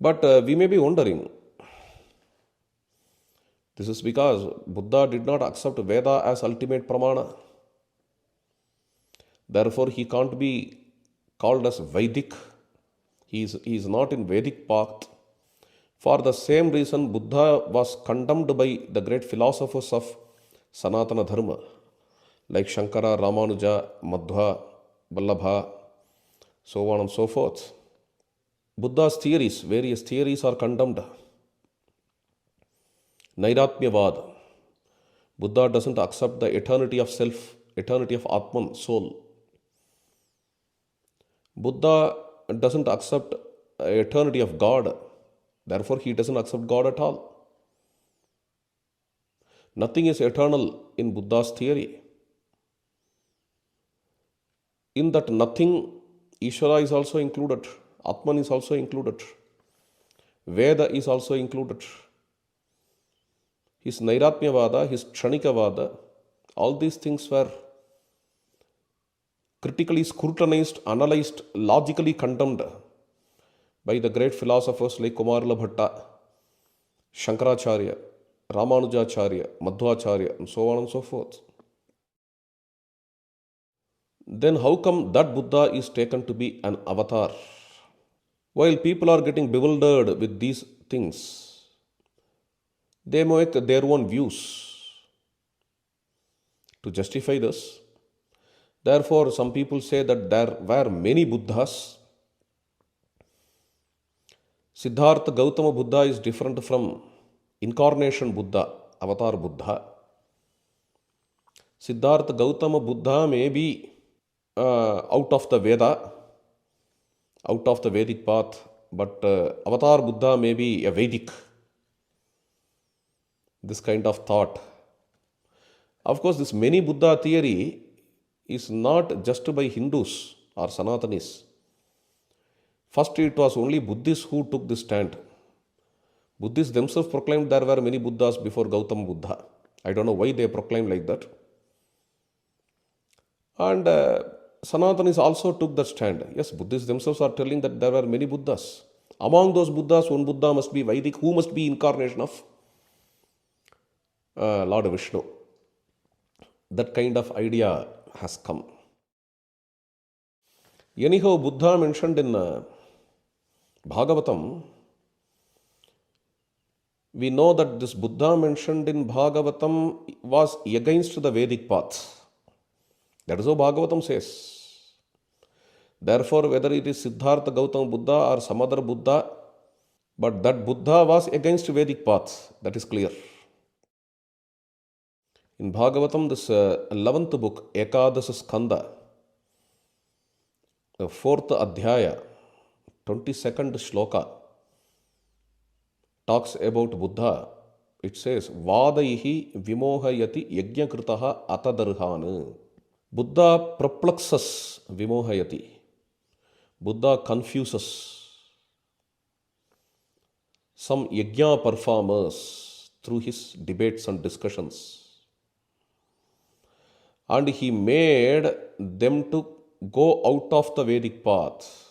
But we may be wondering, this is because Buddha did not accept Veda as ultimate pramana. Therefore, he can't be called as Vedic. He is not in Vedic path. For the same reason, Buddha was condemned by the great philosophers of Sanatana Dharma, like Shankara, Ramanuja, Madhva, Vallabha, so on and so forth. Buddha's theories, various theories are condemned. Nairatmyavad. Buddha doesn't accept the eternity of self, eternity of Atman, soul. Buddha doesn't accept eternity of God. Therefore, he doesn't accept God at all. Nothing is eternal in Buddha's theory. In that nothing, Ishvara is also included. Atman is also included. Veda is also included. His Nairatmyavada, his Kshanikavada, all these things were critically scrutinized, analyzed, logically condemned by the great philosophers like Kumarila Bhatta, Shankaracharya, Ramanujacharya, Madhvacharya, and so on and so forth. Then how come that Buddha is taken to be an avatar? While people are getting bewildered with these things, they make their own views to justify this. Therefore, some people say that there were many Buddhas. Siddhartha Gautama Buddha is different from incarnation Buddha, avatar Buddha. Siddhartha Gautama Buddha may be out of the Veda, out of the Vedic path, but avatar Buddha may be a Vedic. This kind of thought. Of course, this many Buddha theory is not just by Hindus or Sanatanis. First, it was only Buddhists who took this stand. Buddhists themselves proclaimed there were many Buddhas before Gautama Buddha. I don't know why they proclaimed like that. And Sanatanis also took that stand. Yes, Buddhists themselves are telling that there were many Buddhas. Among those Buddhas, one Buddha must be Vedic, who must be incarnation of Lord Vishnu. That kind of idea has come. Anyhow, Buddha mentioned in Bhagavatam, we know that this Buddha mentioned in Bhagavatam was against the Vedic path. That is how Bhagavatam says. Therefore, whether it is Siddhartha Gautama Buddha or some other Buddha, but that Buddha was against Vedic path, that is clear. In Bhagavatam, this 11th book, Ekadasa Skanda, the 4th Adhyaya, 22nd Shloka, talks about Buddha. It says, Vadaihi vimohayati yajnakritaha atadarhana. Buddha perplexes vimohayati. Buddha confuses some yajna performers through his debates and discussions. And he made them to go out of the Vedic path.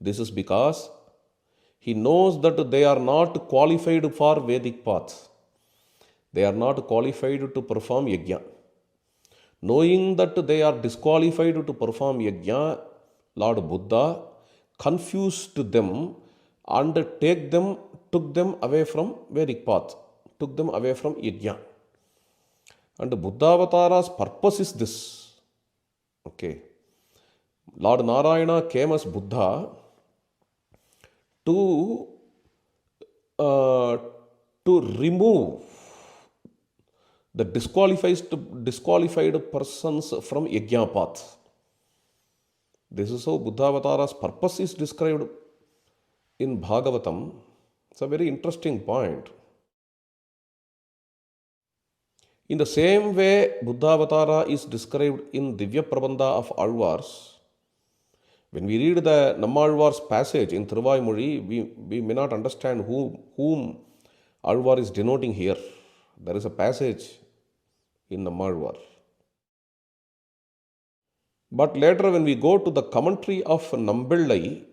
This is because he knows that they are not qualified for Vedic path. They are not qualified to perform yajna. Knowing that they are disqualified to perform yajna, Lord Buddha confused them and took them away from Vedic path, took them away from yajna. And Buddha-avatara's purpose is this. Okay. Lord Narayana came as Buddha to remove the disqualified persons from yajna path. This is how Buddha-avatara's purpose is described in Bhagavatam. It's a very interesting point. In the same way, Buddha-avatara is described in Divya Prabandha of Alvars. When we read the Nammalvar's passage in Thiruvaimozhi, we may not understand whom Alvar is denoting here. There is a passage in Nammalvar. But later when we go to the commentary of Nambillai,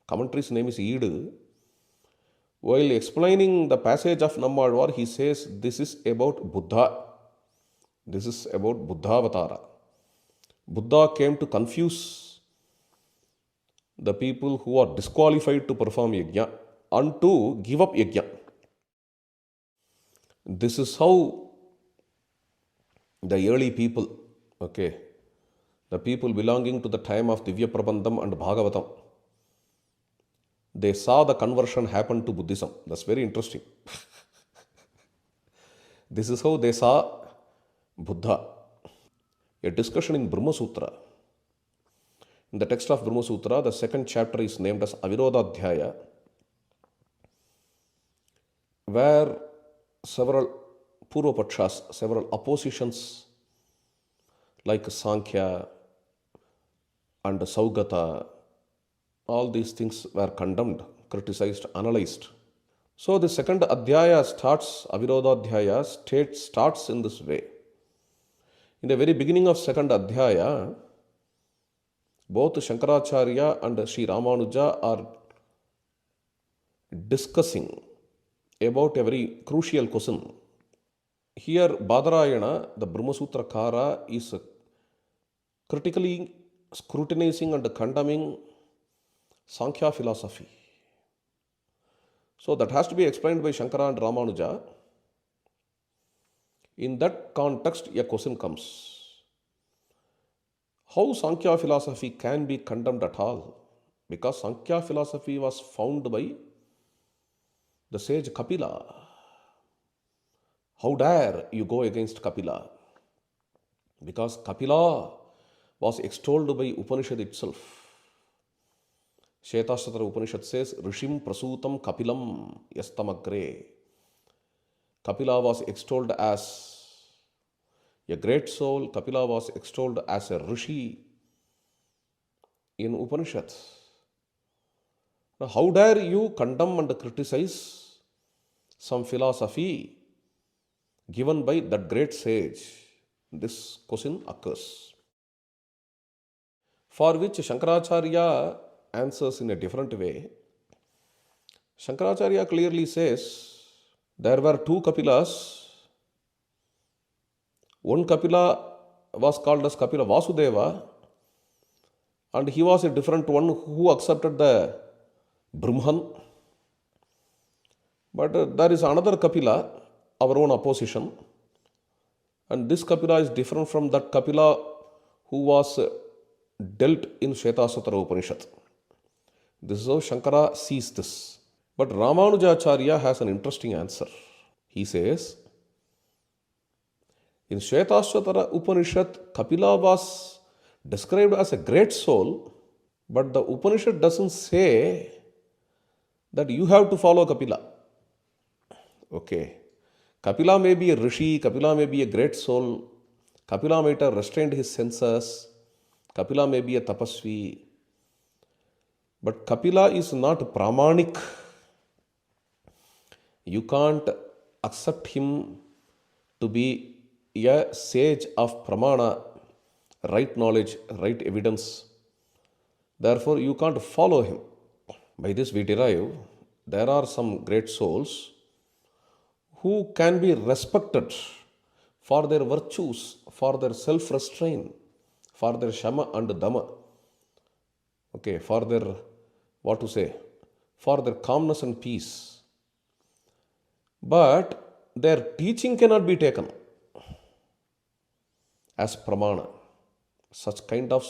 commentary's name is Eid. While explaining the passage of Nammalvar, he says this is about Buddha. This is about Buddha-Avatara. Buddha came to confuse the people who are disqualified to perform yajna and to give up yajna. This is how the early people, the people belonging to the time of Divya Prabandham and Bhagavatam, they saw the conversion happen to Buddhism. That's very interesting. This is how they saw Buddha. A discussion in Brahma Sutra. In the text of Brahma Sutra, the second chapter is named as Avirodhadhyaya, where several Purvapakshas, several oppositions like Sankhya and Saugata, all these things were condemned, criticized, analyzed. So the second Adhyaya starts, Avirodhadhyaya starts in this way. In the very beginning of second Adhyaya, both Shankaracharya and Sri Ramanuja are discussing about a very crucial question. Here, Badarayana, the Brahma Sutrakara, is critically scrutinizing and condemning Sankhya philosophy. So that has to be explained by Shankara and Ramanuja. In that context, a question comes. How Sankhya philosophy can be condemned at all? Because Sankhya philosophy was found by the sage Kapila. How dare you go against Kapila? Because Kapila was extolled by Upanishad itself. Shvetashvatara Upanishad says, Rishim Prasutam Kapilam Yastamagre. Kapila was extolled as a great soul. Kapila was extolled as a Rishi in Upanishads. Now, how dare you condemn and criticize some philosophy given by that great sage? This question occurs. For which Shankaracharya answers in a different way. Shankaracharya clearly says there were two Kapilas. One Kapila was called as Kapila Vasudeva, and he was a different one who accepted the Brahman. But there is another Kapila, our own opposition, and this Kapila is different from that Kapila who was dealt in Shvetashvatara Upanishad. This is how Shankara sees this. But Ramanujacharya has an interesting answer. He says, in Shvetashvatara Upanishad, Kapila was described as a great soul, but the Upanishad doesn't say that you have to follow Kapila. Kapila may be a Rishi, Kapila may be a great soul, Kapila might have restrained his senses, Kapila may be a Tapasvi, but Kapila is not Pramanik. You can't accept him to be a sage of Pramana, right knowledge, right evidence. Therefore, you can't follow him. By this we derive, there are some great souls who can be respected for their virtues, for their self-restraint, for their Shama and Dhamma, for their, for their calmness and peace. But their teaching cannot be taken as pramana. Such kind of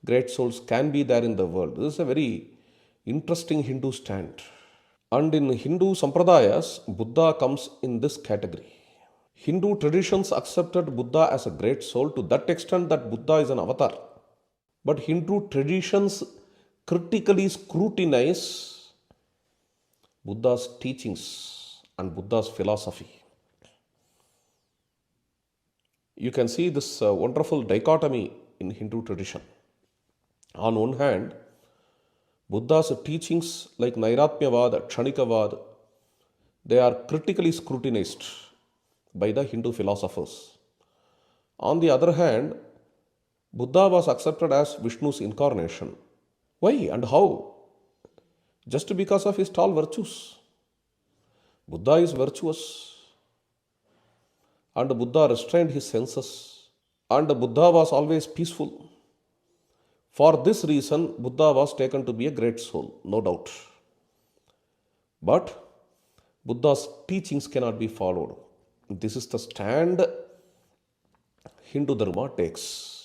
great souls can be there in the world. This is a very interesting Hindu stand. And in Hindu sampradayas, Buddha comes in this category. Hindu traditions accepted Buddha as a great soul to that extent that Buddha is an avatar. But Hindu traditions critically scrutinize Buddha's teachings and Buddha's philosophy. You can see this wonderful dichotomy in Hindu tradition. On one hand, Buddha's teachings like Nairatmyavad, Kshanikavad, they are critically scrutinized by the Hindu philosophers. On the other hand, Buddha was accepted as Vishnu's incarnation. Why and how? just because of his tall virtues. Buddha is virtuous, and Buddha restrained his senses, and Buddha was always peaceful. For this reason, Buddha was taken to be a great soul, no doubt. But Buddha's teachings cannot be followed. This is the stand Hindu Dharma takes.